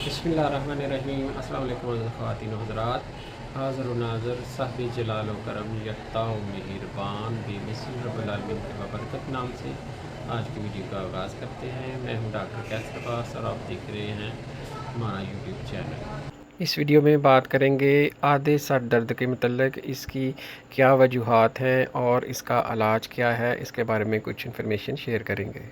बिस्मिल्लाहिर्रहमानिर्रहीम। अस्सलाम वालेकुम ख़वातीन व हज़रात। हाज़िर व नाज़िर साहिब जलाल व करम यकता व मेहरबान बेमिसल रब्बुल आलमीन के बबरकत नाम से आज की वीडियो का आगाज़ करते हैं। मैं हूं डॉक्टर कैसर अब्बास और आप देख रहे हैं हमारा यूट्यूब चैनल। इस वीडियो में बात करेंगे आधे सर दर्द के मतलब, इसकी क्या वजूहात हैं और इसका इलाज क्या है, इसके बारे में कुछ इन्फॉर्मेशन शेयर करेंगे।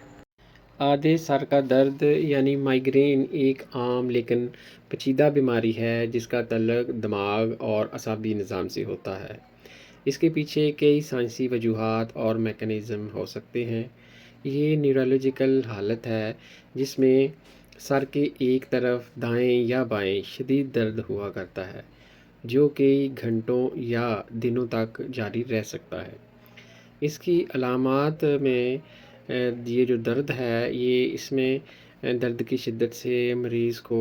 आधे सर का दर्द यानी माइग्रेन एक आम लेकिन पेचीदा बीमारी है जिसका तल्लुक़ दिमाग और असाबी निज़ाम से होता है। इसके पीछे कई साइंसी वजूहात और मैकेनिज़्म हो सकते हैं। ये न्यूरोलॉजिकल हालत है जिसमें सर के एक तरफ दाएं या बाएं शदीद दर्द हुआ करता है जो कई घंटों या दिनों तक जारी रह सकता है। इसकी अलामात में ये जो दर्द है ये इसमें दर्द की शिद्दत से मरीज़ को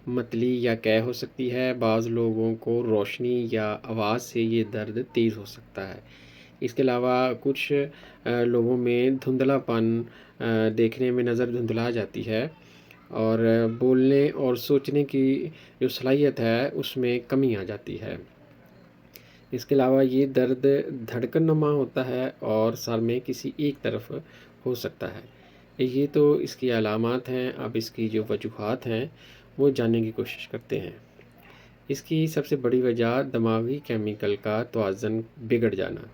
मतली या कै हो सकती है। बाज़ लोगों को रोशनी या आवाज़ से ये दर्द तेज़ हो सकता है। इसके अलावा कुछ लोगों में धुंधलापन, देखने में नज़र धुंधला जाती है और बोलने और सोचने की जो सलाहियत है उसमें कमी आ जाती है। इसके अलावा ये दर्द धड़कन नुमा होता है और सर में किसी एक तरफ हो सकता है। ये तो इसकी अलामात हैं। अब इसकी जो वजूहात हैं वो जानने की कोशिश करते हैं। इसकी सबसे बड़ी वजह दिमागी केमिकल का तवाज़ुन बिगड़ जाना,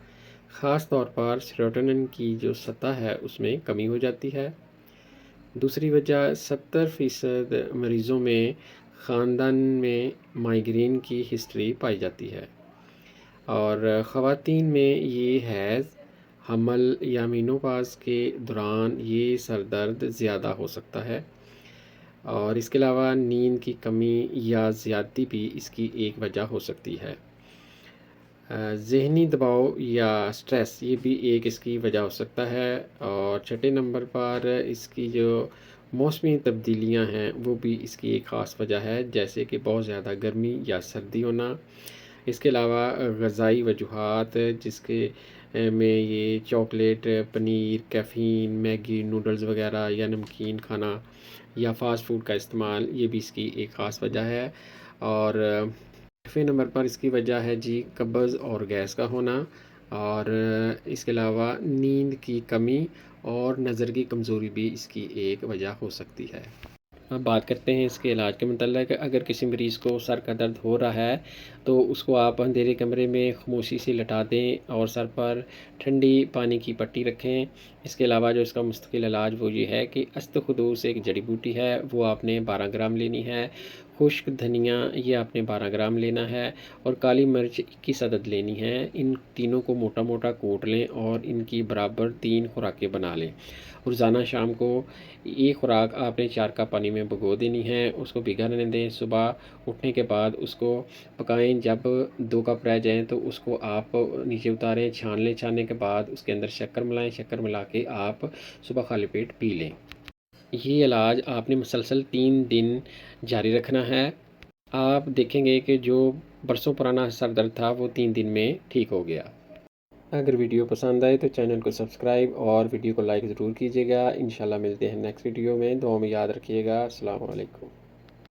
ख़ास तौर पर सेरोटोनिन की जो सतह है उसमें कमी हो जाती है। दूसरी वजह 70% मरीज़ों में ख़ानदान में माइग्रेन की हिस्ट्री पाई जाती है और ख़वातीन में ये हैज़, हमल या मेनोपॉज़ के दौरान ये सर दर्द ज़्यादा हो सकता है और इसके अलावा नींद की कमी या ज़्यादती भी इसकी एक वजह हो सकती है। ज़हनी दबाव या स्ट्रेस ये भी एक इसकी वजह हो सकता है और छठे नंबर पर इसकी जो मौसमी तब्दीलियां हैं वो भी इसकी एक ख़ास वजह है, जैसे कि बहुत ज़्यादा गर्मी या सर्दी होना। इसके अलावा ग़ज़ाई वजूहात जिसके में ये chocolate, paneer, caffeine, Maggi, noodles वगैरह या नमकीन खाना या फ़ास्ट फ़ूड का इस्तेमाल, ये भी इसकी एक ख़ास वजह है। और छठवें नंबर पर इसकी वजह है जी कब्ज़ और गैस का होना और इसके अलावा नींद की कमी और नज़र की कमज़ोरी भी इसकी एक वजह हो सकती है। अब बात करते हैं इसके इलाज के मतलब। अगर किसी मरीज़ को सर का दर्द हो रहा है तो उसको आप अंधेरे कमरे में खामोशी से लिटा दें और सर पर ठंडी पानी की पट्टी रखें। इसके अलावा जो इसका मुस्तकिल इलाज वो ये है कि अस्तखुदूस एक जड़ी बूटी है, वो आपने 12 ग्राम लेनी है। खुश्क धनिया ये आपने 12 ग्राम लेना है और काली मिर्च 21 अदद लेनी है। इन तीनों को मोटा मोटा कूट लें और इनकी बराबर 3 खुराकें बना लें। रोज़ाना शाम को एक खुराक आपने 4 कप पानी में भिगो देनी है, उसको भिगा रहने दें। सुबह उठने के बाद उसको पकाएं। जब 2 कप रह जाएं तो उसको आप नीचे उतारें, छान लें। छानने के बाद उसके अंदर शक्कर मिलाएं। शक्कर मिला के आप सुबह खाली पेट पी लें। ये इलाज आपने मुसलसल 3 दिन जारी रखना है। आप देखेंगे कि जो बरसों पुराना सर दर्द था वो 3 दिन में ठीक हो गया। अगर वीडियो पसंद आए तो चैनल को सब्सक्राइब और वीडियो को लाइक ज़रूर कीजिएगा। इंशाल्लाह मिलते हैं नेक्स्ट वीडियो में। दुआ में याद रखिएगा। अस्सलाम वालेकुम।